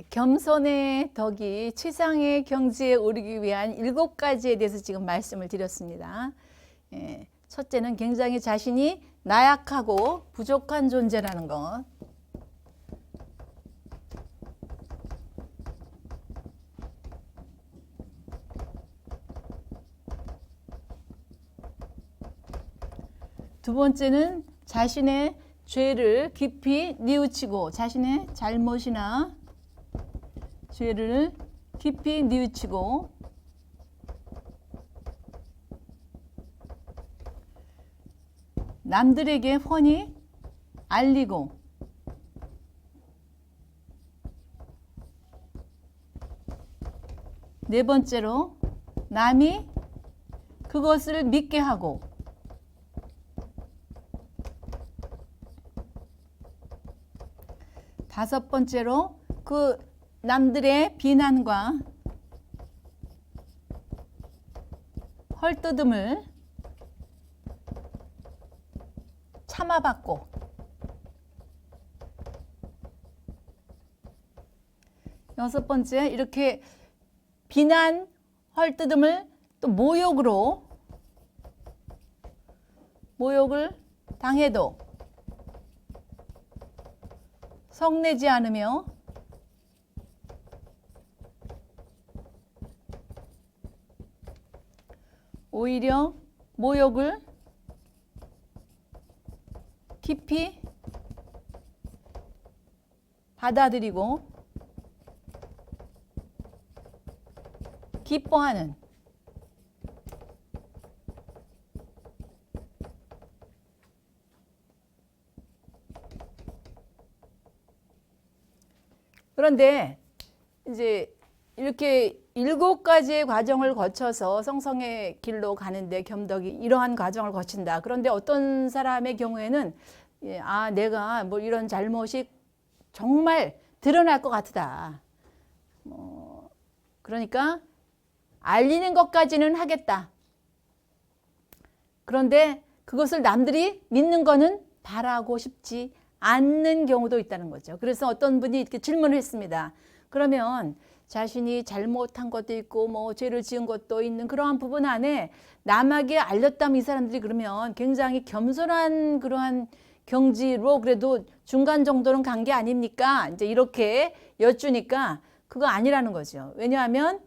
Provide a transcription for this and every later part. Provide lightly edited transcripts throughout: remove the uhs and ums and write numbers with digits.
겸손의 덕이 최상의 경지에 오르기 위한 7가지에 대해서 지금 말씀을 드렸습니다. 첫째는 굉장히 자신이 나약하고 부족한 존재라는 것. 두 번째는 자신의 죄를 깊이 뉘우치고, 자신의 잘못이나 죄를 깊이 뉘우치고 남들에게 훤히 알리고 네 번째로 남이 그것을 믿게 하고 다섯 번째로 그 남들의 비난과 헐뜯음을 참아받고 여섯 번째 이렇게 비난, 헐뜯음을 또 모욕을 당해도 성내지 않으며 오히려 모욕을 깊이 받아들이고 기뻐하는 그런데 이제 이렇게 7가지의 과정을 거쳐서 성성의 길로 가는데 겸덕이 이러한 과정을 거친다. 그런데 어떤 사람의 경우에는 내가 뭐 이런 잘못이 정말 드러날 것 같다. 그러니까 알리는 것까지는 하겠다. 그런데 그것을 남들이 믿는 거는 바라고 싶지 않는 경우도 있다는 거죠. 그래서 어떤 분이 이렇게 질문을 했습니다. 그러면 자신이 잘못한 것도 있고 뭐 죄를 지은 것도 있는 그러한 부분 안에 남에게 알렸다면 이 사람들이 그러면 굉장히 겸손한 그러한 경지로 그래도 중간 정도는 간 게 아닙니까? 이제 이렇게 여쭈니까 그거 아니라는 거죠. 왜냐하면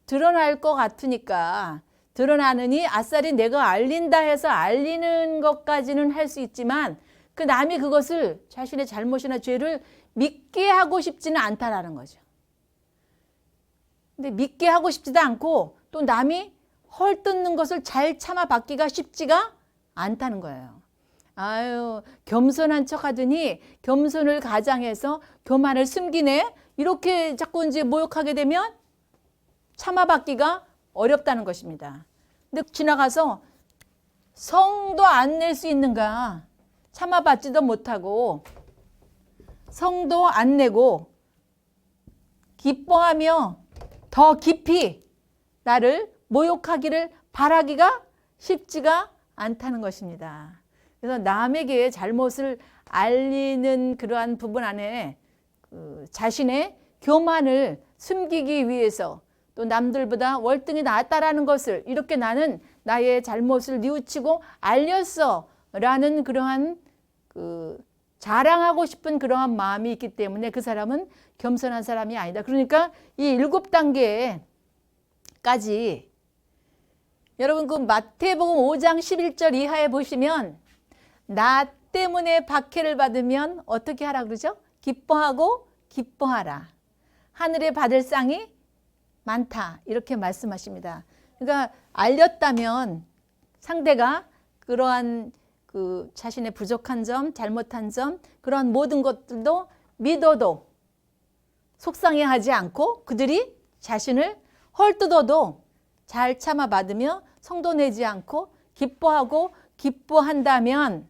드러날 것 같으니까 드러나느니 아싸리 내가 알린다 해서 알리는 것까지는 할 수 있지만 그 남이 그것을 자신의 잘못이나 죄를 믿게 하고 싶지는 않다라는 거죠. 근데 믿게 하고 싶지도 않고 또 남이 헐뜯는 것을 잘 참아받기가 쉽지가 않다는 거예요. 아유, 겸손한 척 하더니 겸손을 가장해서 교만을 숨기네. 이렇게 자꾸 이제 모욕하게 되면 참아받기가 어렵다는 것입니다. 근데 지나가서 성도 안 낼 수 있는가? 참아받지도 못하고 성도 안 내고 기뻐하며 더 깊이 나를 모욕하기를 바라기가 쉽지가 않다는 것입니다. 그래서 남에게 잘못을 알리는 그러한 부분 안에 자신의 교만을 숨기기 위해서 또 남들보다 월등히 낫다라는 것을 이렇게 나는 나의 잘못을 뉘우치고 알렸어 라는 그러한 자랑하고 싶은 그러한 마음이 있기 때문에 그 사람은 겸손한 사람이 아니다. 그러니까 이 7단계까지 여러분 그 마태복음 5장 11절 이하에 보시면 나 때문에 박해를 받으면 어떻게 하라 그러죠? 기뻐하고 기뻐하라. 하늘에 받을 쌍이 많다. 이렇게 말씀하십니다. 그러니까 알렸다면 상대가 그러한 자신의 부족한 점, 잘못한 점, 그런 모든 것들도 믿어도 속상해하지 않고 그들이 자신을 헐뜯어도 잘 참아받으며 성도 내지 않고 기뻐하고 기뻐한다면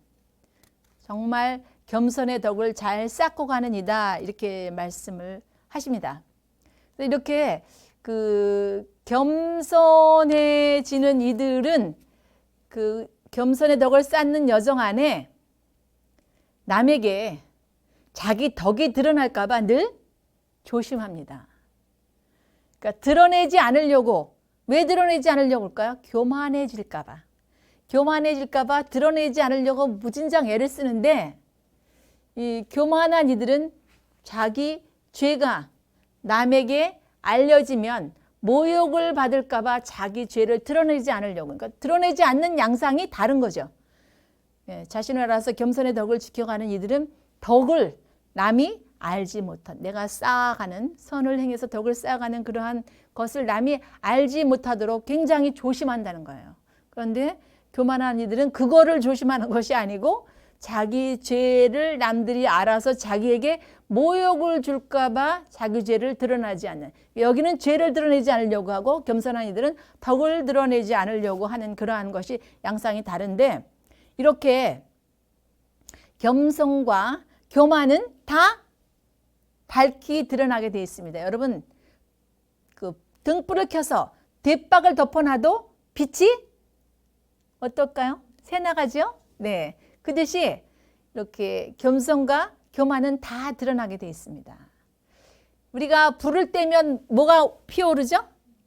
정말 겸손의 덕을 잘 쌓고 가는 이다. 이렇게 말씀을 하십니다. 이렇게 겸손해지는 이들은 겸손의 덕을 쌓는 여정 안에 남에게 자기 덕이 드러날까 봐 늘 조심합니다. 그러니까 드러내지 않으려고, 왜 드러내지 않으려고 할까요? 교만해질까 봐. 교만해질까 봐 드러내지 않으려고 무진장 애를 쓰는데, 이 교만한 이들은 자기 죄가 남에게 알려지면 모욕을 받을까 봐 자기 죄를 드러내지 않으려고. 그러니까 드러내지 않는 양상이 다른 거죠. 예, 자신을 알아서 겸손의 덕을 지켜가는 이들은 덕을 남이 알지 못한, 내가 쌓아가는, 선을 행해서 덕을 쌓아가는 그러한 것을 남이 알지 못하도록 굉장히 조심한다는 거예요. 그런데 교만한 이들은 그거를 조심하는 것이 아니고 자기 죄를 남들이 알아서 자기에게 모욕을 줄까 봐 자기 죄를 드러나지 않는, 여기는 죄를 드러내지 않으려고 하고 겸손한 이들은 덕을 드러내지 않으려고 하는 그러한 것이 양상이 다른데, 이렇게 겸손과 교만은 다 밝히 드러나게 되어 있습니다. 여러분, 그 등불을 켜서 대박을 덮어놔도 빛이 어떨까요? 새나가죠? 네. 그 듯이 이렇게 겸손과 교만은 다 드러나게 되어 있습니다. 우리가 불을 떼면 뭐가 피어오르죠?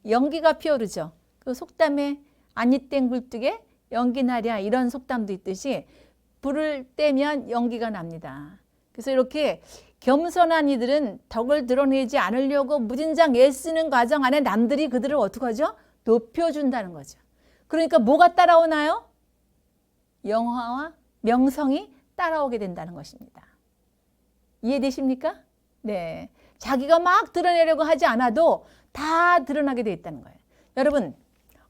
연기가 피어오르죠. 그 속담에 아니땡 굴뚝에 연기 나랴, 이런 속담도 있듯이 불을 떼면 연기가 납니다. 그래서 이렇게 겸손한 이들은 덕을 드러내지 않으려고 무진장 애쓰는 과정 안에 남들이 그들을 어떻게 하죠? 높여준다는 거죠. 그러니까 뭐가 따라오나요? 영화와 명성이 따라오게 된다는 것입니다. 이해되십니까? 네. 자기가 막 드러내려고 하지 않아도 다 드러나게 돼 있다는 거예요. 여러분,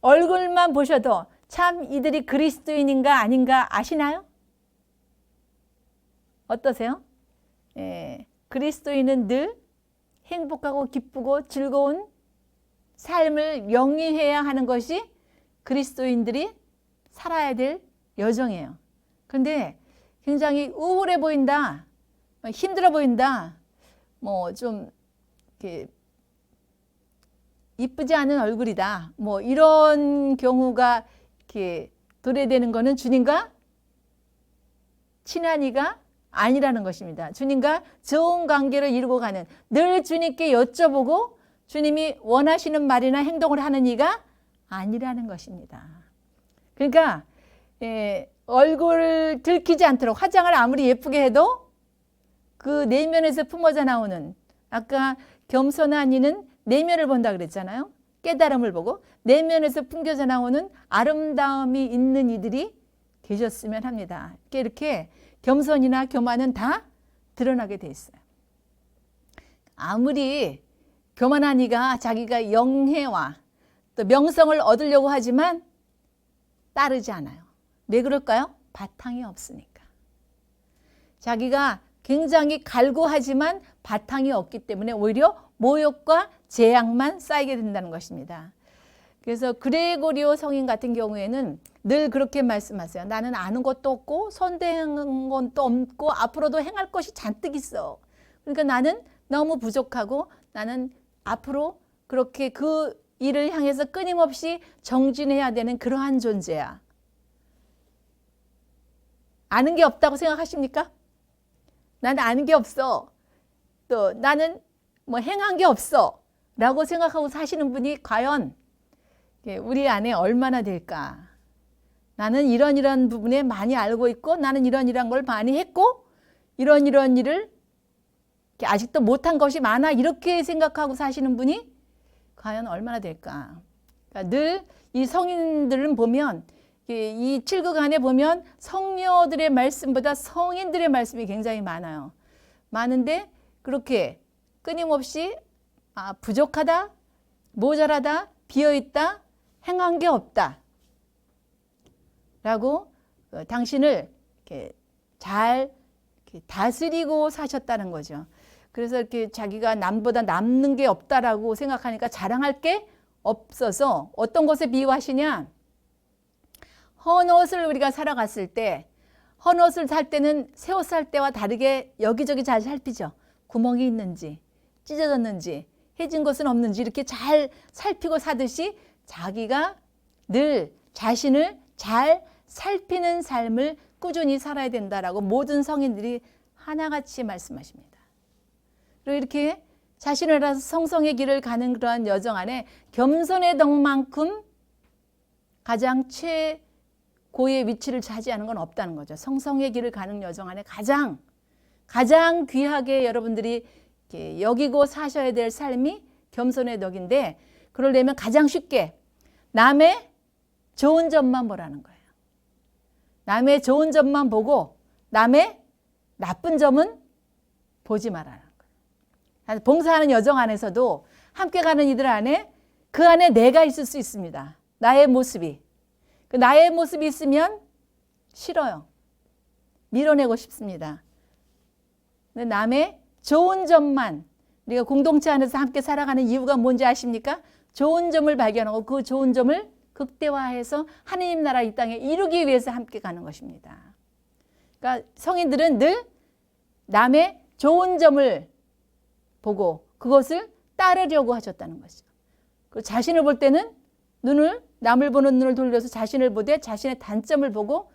얼굴만 보셔도 참 이들이 그리스도인인가 아닌가 아시나요? 어떠세요? 예, 그리스도인은 늘 행복하고 기쁘고 즐거운 삶을 영위해야 하는 것이 그리스도인들이 살아야 될 여정이에요. 그런데 굉장히 우울해 보인다, 힘들어 보인다, 뭐 좀 이렇게 이쁘지 않은 얼굴이다, 뭐 이런 경우가 이렇게 도래되는 것은 주님과 친한이가 아니라는 것입니다. 주님과 좋은 관계를 이루고 가는, 늘 주님께 여쭤보고 주님이 원하시는 말이나 행동을 하는 이가 아니라는 것입니다. 그러니까 얼굴을 들키지 않도록 화장을 아무리 예쁘게 해도 그 내면에서 품어져 나오는, 아까 겸손한 이는 내면을 본다 그랬잖아요. 깨달음을 보고 내면에서 풍겨져 나오는 아름다움이 있는 이들이 계셨으면 합니다. 이렇게 겸손이나 교만은 다 드러나게 돼 있어요. 아무리 교만한 이가 자기가 영예와 또 명성을 얻으려고 하지만 따르지 않아요. 왜 그럴까요? 바탕이 없으니까. 자기가 굉장히 갈구하지만 바탕이 없기 때문에 오히려 모욕과 재앙만 쌓이게 된다는 것입니다. 그래서 그레고리오 성인 같은 경우에는 늘 그렇게 말씀하세요. 나는 아는 것도 없고 선대한 것도 없고 앞으로도 행할 것이 잔뜩 있어. 그러니까 나는 너무 부족하고 나는 앞으로 그렇게 그 일을 향해서 끊임없이 정진해야 되는 그러한 존재야. 아는 게 없다고 생각하십니까? 나는 아는 게 없어. 또 나는 뭐 행한 게 없어 라고 생각하고 사시는 분이 과연 우리 안에 얼마나 될까? 나는 이런 부분에 많이 알고 있고 나는 이런 걸 많이 했고 이런 일을 아직도 못한 것이 많아, 이렇게 생각하고 사시는 분이 과연 얼마나 될까? 그러니까 늘 이 성인들은 보면 이 7국 안에 보면 성녀들의 말씀보다 성인들의 말씀이 굉장히 많아요. 많은데 그렇게 끊임없이 부족하다, 모자라다, 비어있다, 행한 게 없다 라고 당신을 이렇게 잘 이렇게 다스리고 사셨다는 거죠. 그래서 이렇게 자기가 남보다 남는 게 없다라고 생각하니까 자랑할 게 없어서 어떤 것에 비유하시냐? 헌 옷을 우리가 사러 갔을 때, 헌 옷을 살 때는 새 옷 살 때와 다르게 여기저기 잘 살피죠. 구멍이 있는지, 찢어졌는지, 해진 것은 없는지 이렇게 잘 살피고 사듯이 자기가 늘 자신을 잘 살피는 삶을 꾸준히 살아야 된다라고 모든 성인들이 하나같이 말씀하십니다. 그리고 이렇게 자신을 알아서 성성의 길을 가는 그러한 여정 안에 겸손의 덕만큼 가장 최고의 위치를 차지하는 건 없다는 거죠. 성성의 길을 가는 여정 안에 가장 귀하게 여러분들이 여기고 사셔야 될 삶이 겸손의 덕인데, 그러려면 가장 쉽게 남의 좋은 점만 보라는 거예요. 남의 좋은 점만 보고 남의 나쁜 점은 보지 말아라는 거예요. 봉사하는 여정 안에서도 함께 가는 이들 안에 그 안에 내가 있을 수 있습니다. 나의 모습이. 그 나의 모습이 있으면 싫어요. 밀어내고 싶습니다. 근데 남의 좋은 점만, 우리가 공동체 안에서 함께 살아가는 이유가 뭔지 아십니까? 좋은 점을 발견하고 그 좋은 점을 극대화해서 하느님 나라 이 땅에 이루기 위해서 함께 가는 것입니다. 그러니까 성인들은 늘 남의 좋은 점을 보고 그것을 따르려고 하셨다는 것이죠. 그리고 자신을 볼 때는 남을 보는 눈을 돌려서 자신을 보되 자신의 단점을 보고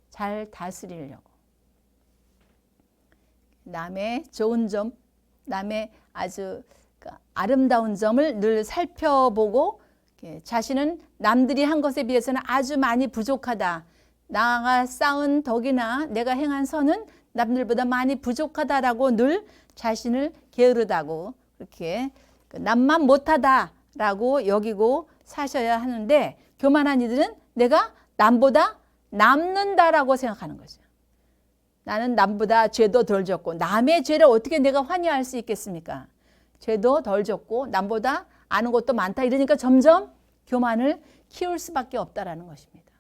잘 다스리려고. 남의 좋은 점, 남의 아주 아름다운 점을 늘 살펴보고 자신은 남들이 한 것에 비해서는 아주 많이 부족하다. 나가 쌓은 덕이나 내가 행한 선은 남들보다 많이 부족하다라고 늘 자신을 게으르다고 그렇게 남만 못하다라고 여기고 사셔야 하는데, 교만한 이들은 내가 남보다 남는다라고 생각하는 거죠. 나는 남보다 죄도 덜 졌고 남의 죄를 어떻게 내가 환희할 수 있겠습니까? 죄도 덜 졌고 남보다 아는 것도 많다. 이러니까 점점 교만을 키울 수밖에 없다라는 것입니다.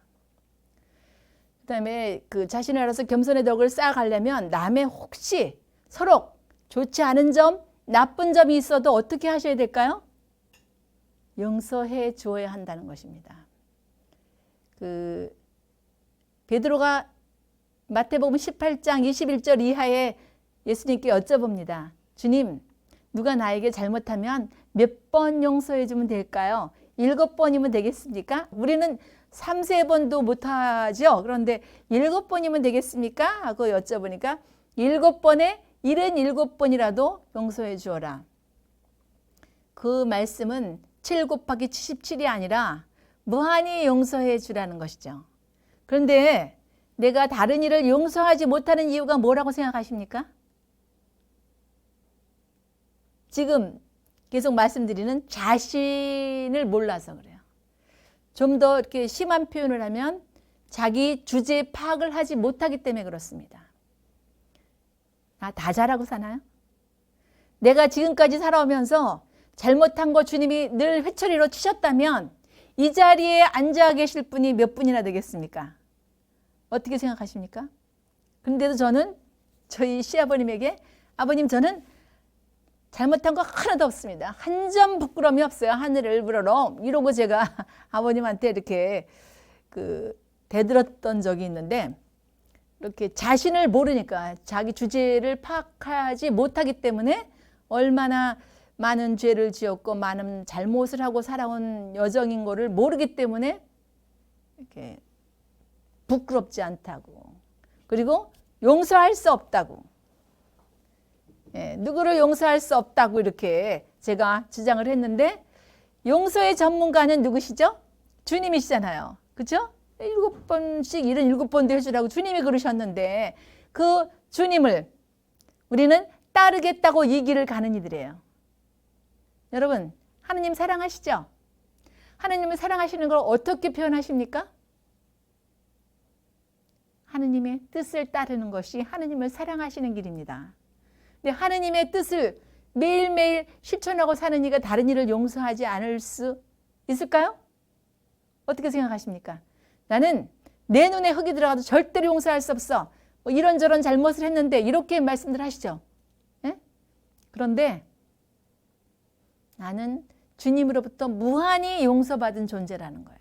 그다음에 그 자신을 알아서 겸손의 덕을 쌓아가려면 남의 혹시 서로 좋지 않은 점, 나쁜 점이 있어도 어떻게 하셔야 될까요? 용서해 주어야 한다는 것입니다. 베드로가 마태복음 18장 21절 이하에 예수님께 여쭤봅니다. 주님, 누가 나에게 잘못하면 몇 번 용서해 주면 될까요? 7번이면 되겠습니까? 우리는 3-4번도 못하죠. 그런데 7번이면 되겠습니까? 하고 여쭤보니까 7번에 77번이라도 용서해 주어라. 그 말씀은 7 곱하기 77이 아니라 무한히 용서해 주라는 것이죠. 그런데 내가 다른 일을 용서하지 못하는 이유가 뭐라고 생각하십니까? 지금 계속 말씀드리는 자신을 몰라서 그래요. 좀 더 이렇게 심한 표현을 하면 자기 주제 파악을 하지 못하기 때문에 그렇습니다. 다 잘하고 사나요? 내가 지금까지 살아오면서 잘못한 거 주님이 늘 회초리로 치셨다면 이 자리에 앉아 계실 분이 몇 분이나 되겠습니까? 어떻게 생각하십니까? 그런데도 저는 저희 시아버님에게, 아버님, 저는 잘못한 거 하나도 없습니다. 한 점 부끄러움이 없어요. 하늘을 불어러 이러고 제가 아버님한테 이렇게 대들었던 적이 있는데, 이렇게 자신을 모르니까 자기 주제를 파악하지 못하기 때문에 얼마나 많은 죄를 지었고 많은 잘못을 하고 살아온 여정인 거를 모르기 때문에 이렇게 부끄럽지 않다고, 그리고 용서할 수 없다고, 누구를 용서할 수 없다고 이렇게 제가 주장을 했는데, 용서의 전문가는 누구시죠? 주님이시잖아요. 그렇죠? 7번씩 77번도 해주라고 주님이 그러셨는데 그 주님을 우리는 따르겠다고 이 길을 가는 이들이에요. 여러분, 하느님 사랑하시죠? 하느님을 사랑하시는 걸 어떻게 표현하십니까? 하느님의 뜻을 따르는 것이 하느님을 사랑하시는 길입니다. 근데 하느님의 뜻을 매일매일 실천하고 사는 이가 다른 이를 용서하지 않을 수 있을까요? 어떻게 생각하십니까? 나는 내 눈에 흙이 들어가도 절대로 용서할 수 없어. 뭐 이런저런 잘못을 했는데 이렇게 말씀들 하시죠. 예? 그런데 나는 주님으로부터 무한히 용서받은 존재라는 거예요.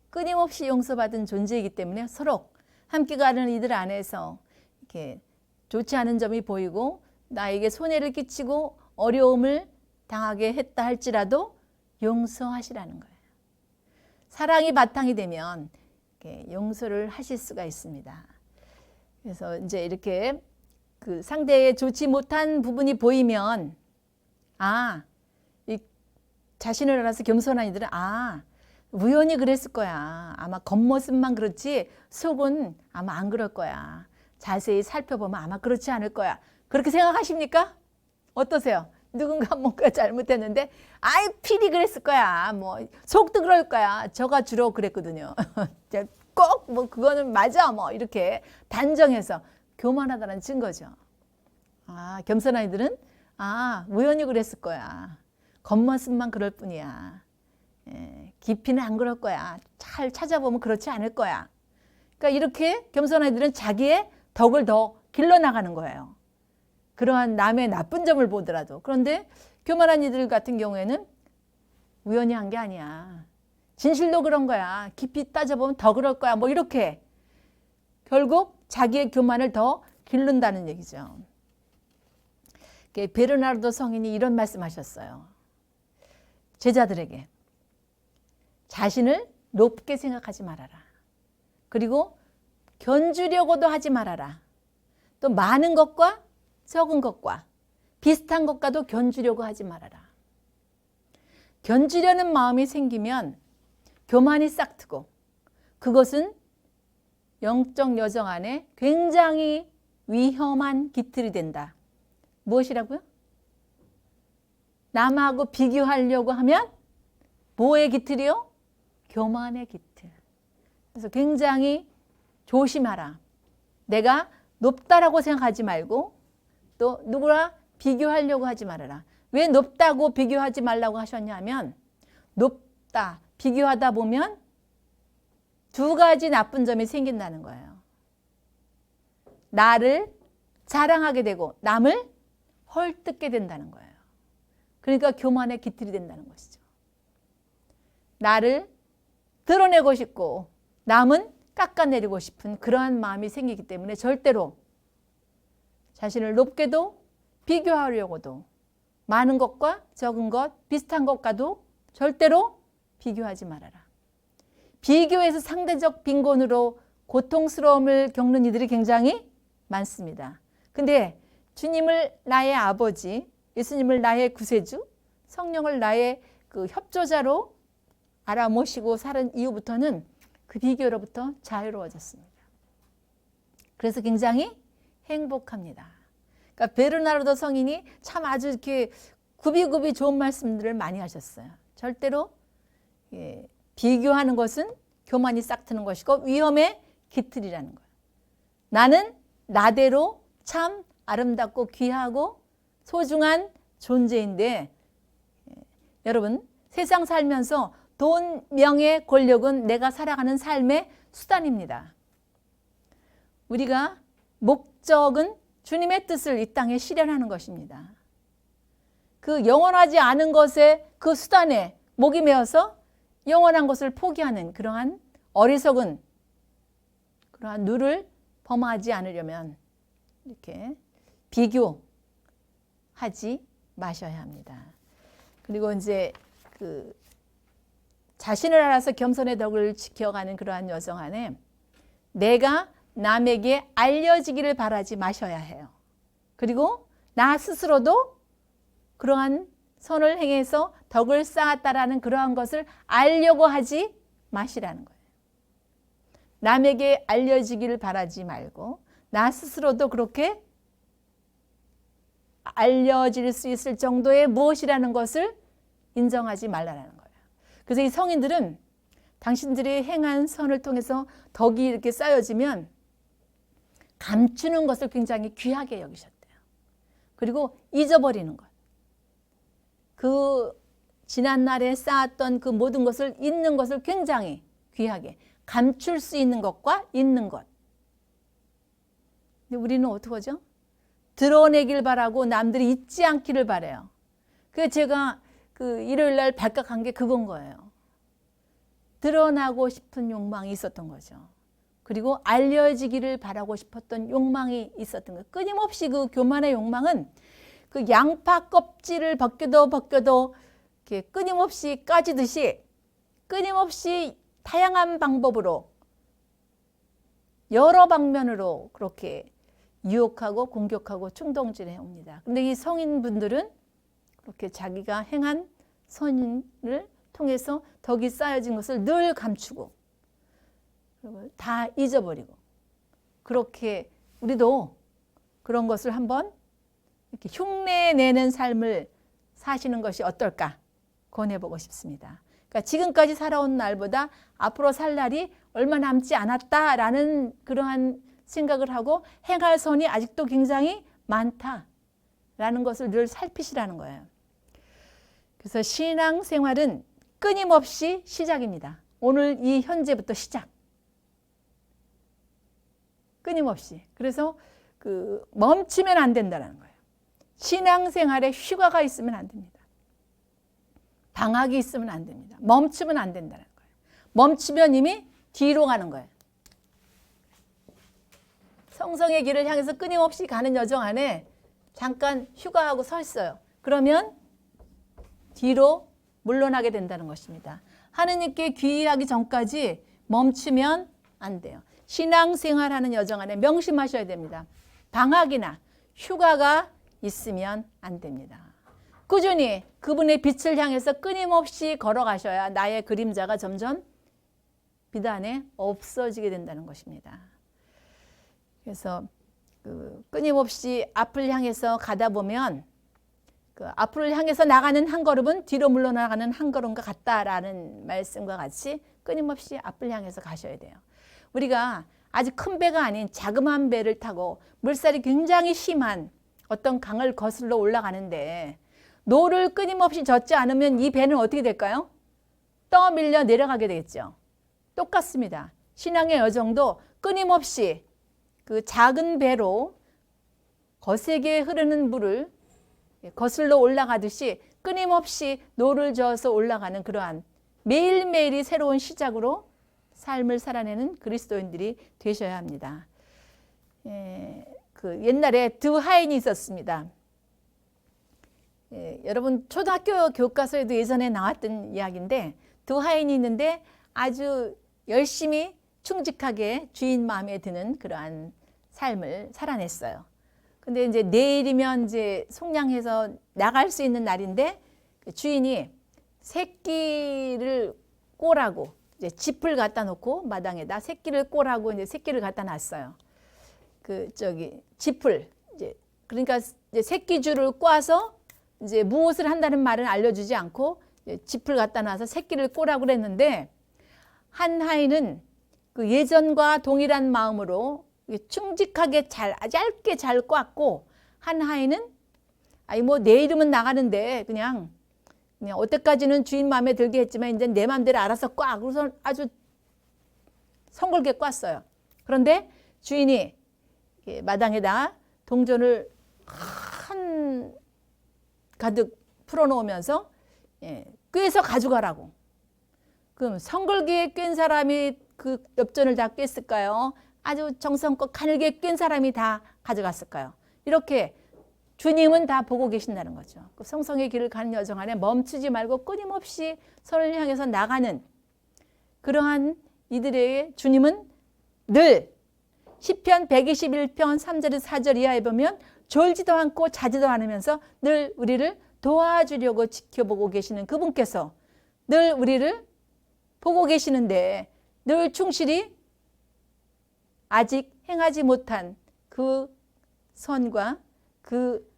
끊임없이 용서받은 존재이기 때문에 서로 함께 가는 이들 안에서 이렇게 좋지 않은 점이 보이고 나에게 손해를 끼치고 어려움을 당하게 했다 할지라도 용서하시라는 거예요. 사랑이 바탕이 되면 이렇게 용서를 하실 수가 있습니다. 그래서 이제 이렇게 그 상대의 좋지 못한 부분이 보이면 이 자신을 알아서 겸손한 이들은 우연히 그랬을 거야. 아마 겉모습만 그렇지 속은 아마 안 그럴 거야. 자세히 살펴보면 아마 그렇지 않을 거야. 그렇게 생각하십니까? 어떠세요? 누군가 뭔가 잘못했는데 필히 그랬을 거야. 뭐 속도 그럴 거야. 저가 주로 그랬거든요. 꼭 뭐 그거는 맞아 뭐 이렇게 단정해서 교만하다는 증거죠. 겸손한 이들은 우연히 그랬을 거야. 겉모습만 그럴 뿐이야. 깊이는 안 그럴 거야. 잘 찾아보면 그렇지 않을 거야. 그러니까 이렇게 겸손한 이들은 자기의 덕을 더 길러나가는 거예요. 그러한 남의 나쁜 점을 보더라도. 그런데 교만한 이들 같은 경우에는 우연히 한 게 아니야. 진실도 그런 거야. 깊이 따져보면 더 그럴 거야. 뭐 이렇게 결국 자기의 교만을 더 기른다는 얘기죠. 베르나르도 성인이 이런 말씀하셨어요. 제자들에게 자신을 높게 생각하지 말아라. 그리고 견주려고도 하지 말아라. 또 많은 것과 적은 것과 비슷한 것과도 견주려고 하지 말아라. 견주려는 마음이 생기면 교만이 싹트고 그것은 영적 여정 안에 굉장히 위험한 깃틀이 된다. 무엇이라고요? 남하고 비교하려고 하면 뭐의 깃틀이요? 교만의 깃틀. 그래서 굉장히 조심하라. 내가 높다라고 생각하지 말고 또 누구랑 비교하려고 하지 말아라. 왜 높다고 비교하지 말라고 하셨냐면 높다, 비교하다 보면 두 가지 나쁜 점이 생긴다는 거예요. 나를 자랑하게 되고 남을 헐뜯게 된다는 거예요. 그러니까 교만의 깃틀이 된다는 것이죠. 나를 드러내고 싶고 남은 깎아내리고 싶은 그러한 마음이 생기기 때문에 절대로 자신을 높게도 비교하려고도 많은 것과 적은 것, 비슷한 것과도 절대로 비교하지 말아라. 비교해서 상대적 빈곤으로 고통스러움을 겪는 이들이 굉장히 많습니다. 근데 주님을 나의 아버지, 예수님을 나의 구세주, 성령을 나의 그 협조자로 알아 모시고 살은 이후부터는 그 비교로부터 자유로워졌습니다. 그래서 굉장히 행복합니다. 그러니까 베르나르도 성인이 참 아주 이렇게 굽이굽이 좋은 말씀들을 많이 하셨어요. 절대로 비교하는 것은 교만이 싹트는 것이고 위험의 깃틀이라는 거예요. 나는 나대로 참 아름답고 귀하고 소중한 존재인데 여러분 세상 살면서 돈, 명예, 권력은 내가 살아가는 삶의 수단입니다. 우리가 목적은 주님의 뜻을 이 땅에 실현하는 것입니다. 그 영원하지 않은 것에 그 수단에 목이 메어서 영원한 것을 포기하는 그러한 어리석은 그러한 누를 범하지 않으려면 이렇게 비교하지 마셔야 합니다. 그리고 이제 그 자신을 알아서 겸손의 덕을 지켜가는 그러한 여정 안에 내가 남에게 알려지기를 바라지 마셔야 해요. 그리고 나 스스로도 그러한 선을 행해서 덕을 쌓았다라는 그러한 것을 알려고 하지 마시라는 거예요. 남에게 알려지기를 바라지 말고 나 스스로도 그렇게 알려질 수 있을 정도의 무엇이라는 것을 인정하지 말라는 거예요. 그래서 이 성인들은 당신들이 행한 선을 통해서 덕이 이렇게 쌓여지면 감추는 것을 굉장히 귀하게 여기셨대요. 그리고 잊어버리는 것. 그 지난날에 쌓았던 그 모든 것을 잊는 것을 굉장히 귀하게 감출 수 있는 것과 잊는 것. 근데 우리는 어떻게 하죠? 드러내길 바라고 남들이 잊지 않기를 바라요. 그래서 제가 그 일요일 날 발각한 게 그건 거예요. 드러나고 싶은 욕망이 있었던 거죠. 그리고 알려지기를 바라고 싶었던 욕망이 있었던 거예요. 끊임없이 그 교만의 욕망은 그 양파 껍질을 벗겨도 이렇게 끊임없이 까지듯이 끊임없이 다양한 방법으로 여러 방면으로 그렇게 유혹하고 공격하고 충동질해 옵니다. 근데 이 성인분들은 그렇게 자기가 행한 선을 통해서 덕이 쌓여진 것을 늘 감추고 다 잊어버리고, 그렇게 우리도 그런 것을 한번 이렇게 흉내내는 삶을 사시는 것이 어떨까 권해보고 싶습니다. 그러니까 지금까지 살아온 날보다 앞으로 살 날이 얼마 남지 않았다라는 그러한 생각을 하고 행할 선이 아직도 굉장히 많다라는 것을 늘 살피시라는 거예요. 그래서 신앙생활은 끊임없이 시작입니다. 오늘 이 현재부터 시작. 끊임없이. 그래서 멈추면 안 된다는 거예요. 신앙생활에 휴가가 있으면 안 됩니다. 방학이 있으면 안 됩니다. 멈추면 안 된다는 거예요. 멈추면 이미 뒤로 가는 거예요. 성성의 길을 향해서 끊임없이 가는 여정 안에 잠깐 휴가하고 서 있어요. 그러면 뒤로 물러나게 된다는 것입니다. 하느님께 귀의하기 전까지 멈추면 안 돼요. 신앙생활하는 여정 안에 명심하셔야 됩니다. 방학이나 휴가가 있으면 안 됩니다. 꾸준히 그분의 빛을 향해서 끊임없이 걸어가셔야 나의 그림자가 점점 비단에 없어지게 된다는 것입니다. 그래서 끊임없이 앞을 향해서 가다 보면 앞을 향해서 나가는 한 걸음은 뒤로 물러나가는 한 걸음과 같다라는 말씀과 같이 끊임없이 앞을 향해서 가셔야 돼요. 우리가 아주 큰 배가 아닌 자그마한 배를 타고 물살이 굉장히 심한 어떤 강을 거슬러 올라가는데 노를 끊임없이 젓지 않으면 이 배는 어떻게 될까요? 떠밀려 내려가게 되겠죠. 똑같습니다. 신앙의 여정도 끊임없이 그 작은 배로 거세게 흐르는 물을 거슬러 올라가듯이 끊임없이 노를 저어서 올라가는 그러한 매일매일이 새로운 시작으로 삶을 살아내는 그리스도인들이 되셔야 합니다. 옛날에 드하인이 있었습니다. 여러분 초등학교 교과서에도 예전에 나왔던 이야기인데, 드하인이 있는데 아주 열심히 충직하게 주인 마음에 드는 그러한 삶을 살아냈어요. 근데 이제 내일이면 이제 속량해서 나갈 수 있는 날인데 주인이 새끼를 꼬라고 이제 짚을 갖다 놓고 마당에다 새끼를 꼬라고 이제 새끼를 갖다 놨어요. 짚을 이제 그러니까 이제 새끼줄을 꽈서 이제 무엇을 한다는 말은 알려주지 않고 짚을 갖다 놔서 새끼를 꼬라고 그랬는데, 한 하인은 그 예전과 동일한 마음으로 충직하게 얇게 잘 꽉고, 한 하인은 뭐 내일이면 나가는데 그냥 어때까지는 주인 마음에 들게 했지만 이제 내 마음대로 알아서 꽉, 그래서 아주 성글게 꽉어요. 그런데 주인이 마당에다 동전을 한 가득 풀어놓으면서 꿰서 가져가라고. 그럼 성글게 꿰인 사람이 그 엽전을 다 꿰었을까요? 아주 정성껏 가늘게 꿰인 사람이 다 가져갔을까요? 이렇게 주님은 다 보고 계신다는 거죠. 그 성성의 길을 가는 여정 안에 멈추지 말고 끊임없이 서로를 향해서 나가는 그러한 이들에게 주님은 늘 시편 121편 3절에서 4절 이하에 보면 졸지도 않고 자지도 않으면서 늘 우리를 도와주려고 지켜보고 계시는 그분께서 늘 우리를 보고 계시는데 늘 충실히 아직 행하지 못한 그 선과 그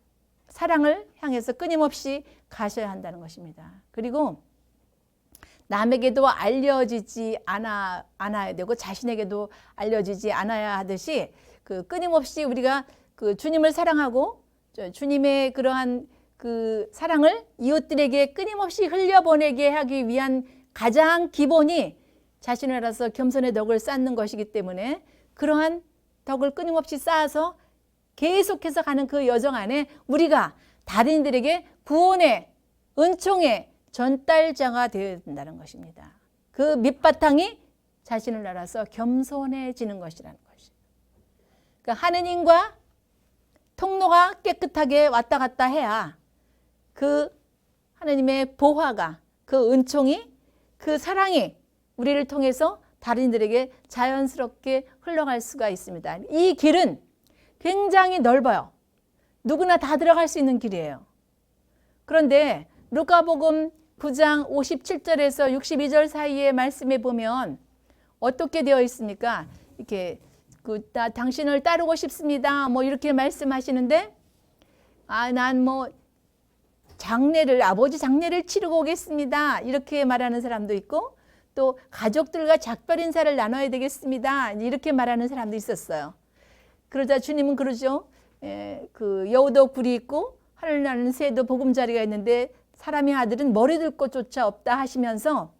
사랑을 향해서 끊임없이 가셔야 한다는 것입니다. 그리고 남에게도 알려지지 않아야 되고 자신에게도 알려지지 않아야 하듯이 끊임없이 우리가 주님을 사랑하고 주님의 그러한 그 사랑을 이웃들에게 끊임없이 흘려보내게 하기 위한 가장 기본이 자신을 알아서 겸손의 덕을 쌓는 것이기 때문에 그러한 덕을 끊임없이 쌓아서 계속해서 가는 그 여정 안에 우리가 다른 이들에게 구원의 은총의 전달자가 되어야 된다는 것입니다. 그 밑바탕이 자신을 알아서 겸손해지는 것이라는 것이죠. 그러니까 하느님과 통로가 깨끗하게 왔다 갔다 해야 그 하느님의 보화가, 그 은총이, 그 사랑이 우리를 통해서 다른 이들에게 자연스럽게 흘러갈 수가 있습니다. 이 길은 굉장히 넓어요. 누구나 다 들어갈 수 있는 길이에요. 그런데 루카복음 9장 57절에서 62절 사이의 말씀에 보면 어떻게 되어 있습니까? 이렇게 당신을 따르고 싶습니다. 뭐 이렇게 말씀하시는데 난 뭐 아버지 장례를 치르고 오겠습니다. 이렇게 말하는 사람도 있고 또 가족들과 작별 인사를 나눠야 되겠습니다. 이렇게 말하는 사람도 있었어요. 그러자 주님은 그러죠. 그 여우도 굴이 있고 하늘 나는 새도 보금자리가 있는데 사람의 아들은 머리 들 곳조차 없다 하시면서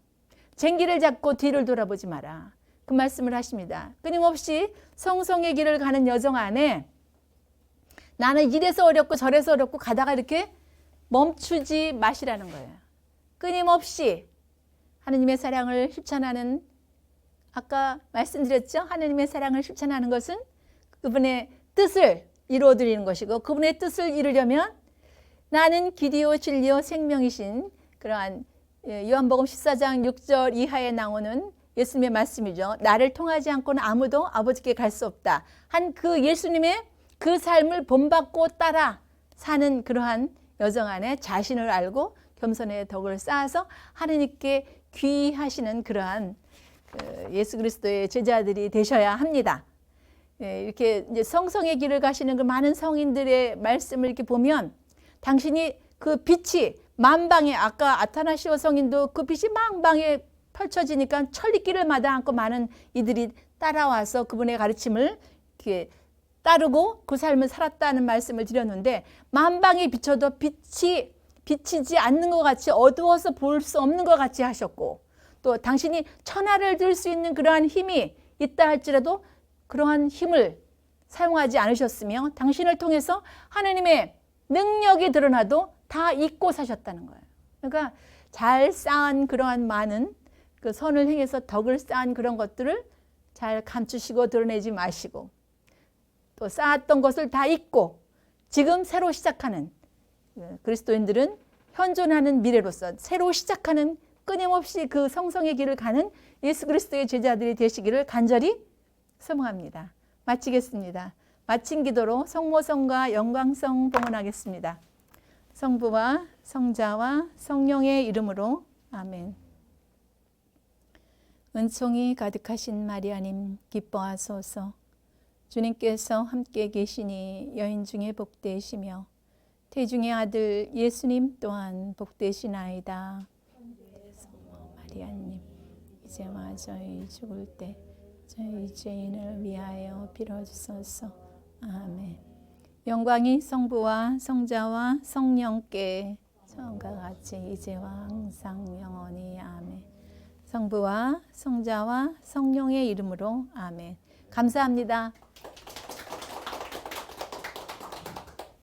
쟁기를 잡고 뒤를 돌아보지 마라. 그 말씀을 하십니다. 끊임없이 성성의 길을 가는 여정 안에 나는 이래서 어렵고 저래서 어렵고 가다가 이렇게 멈추지 마시라는 거예요. 끊임없이 하느님의 사랑을 실천하는, 아까 말씀드렸죠? 하느님의 사랑을 실천하는 것은 그분의 뜻을 이루어드리는 것이고 그분의 뜻을 이루려면 나는 길이요 진리요 생명이신 그러한 요한복음 14장 6절 이하에 나오는 예수님의 말씀이죠. 나를 통하지 않고는 아무도 아버지께 갈 수 없다. 한 그 예수님의 그 삶을 본받고 따라 사는 그러한 여정 안에 자신을 알고 겸손의 덕을 쌓아서 하느님께 귀하시는 그러한 예수 그리스도의 제자들이 되셔야 합니다. 이렇게 이제 성성의 길을 가시는 그 많은 성인들의 말씀을 이렇게 보면 당신이 그 빛이 만방에, 아까 아타나시오 성인도 그 빛이 만방에 펼쳐지니까 천리길을 마다 않고 많은 이들이 따라와서 그분의 가르침을 이렇게 따르고 그 삶을 살았다는 말씀을 드렸는데 만방에 비춰도 빛이 비치지 않는 것 같이 어두워서 볼 수 없는 것 같이 하셨고 또 당신이 천하를 들 수 있는 그러한 힘이 있다 할지라도 그러한 힘을 사용하지 않으셨으며 당신을 통해서 하나님의 능력이 드러나도 다 잊고 사셨다는 거예요. 그러니까 잘 쌓은 그러한 많은 그 선을 행해서 덕을 쌓은 그런 것들을 잘 감추시고 드러내지 마시고 또 쌓았던 것을 다 잊고 지금 새로 시작하는 그리스도인들은 현존하는 미래로서 새로 시작하는 끊임없이 그 성성의 길을 가는 예수 그리스도의 제자들이 되시기를 간절히 소망합니다. 마치겠습니다. 마친 기도로 성모성과 영광성 봉헌하겠습니다. 성부와 성자와 성령의 이름으로 아멘. 은총이 가득하신 마리아님 기뻐하소서. 주님께서 함께 계시니 여인 중에 복되시며 태중의 아들 예수님 또한 복되시나이다. 성모 마리아님 이제와 저희 죽을 때 저희 죄인을 위하여 빌어주소서. 아멘. 영광이 성부와 성자와 성령께 처음과 같이 이제와 항상 영원히 아멘. 성부와 성자와 성령의 이름으로 아멘. 감사합니다.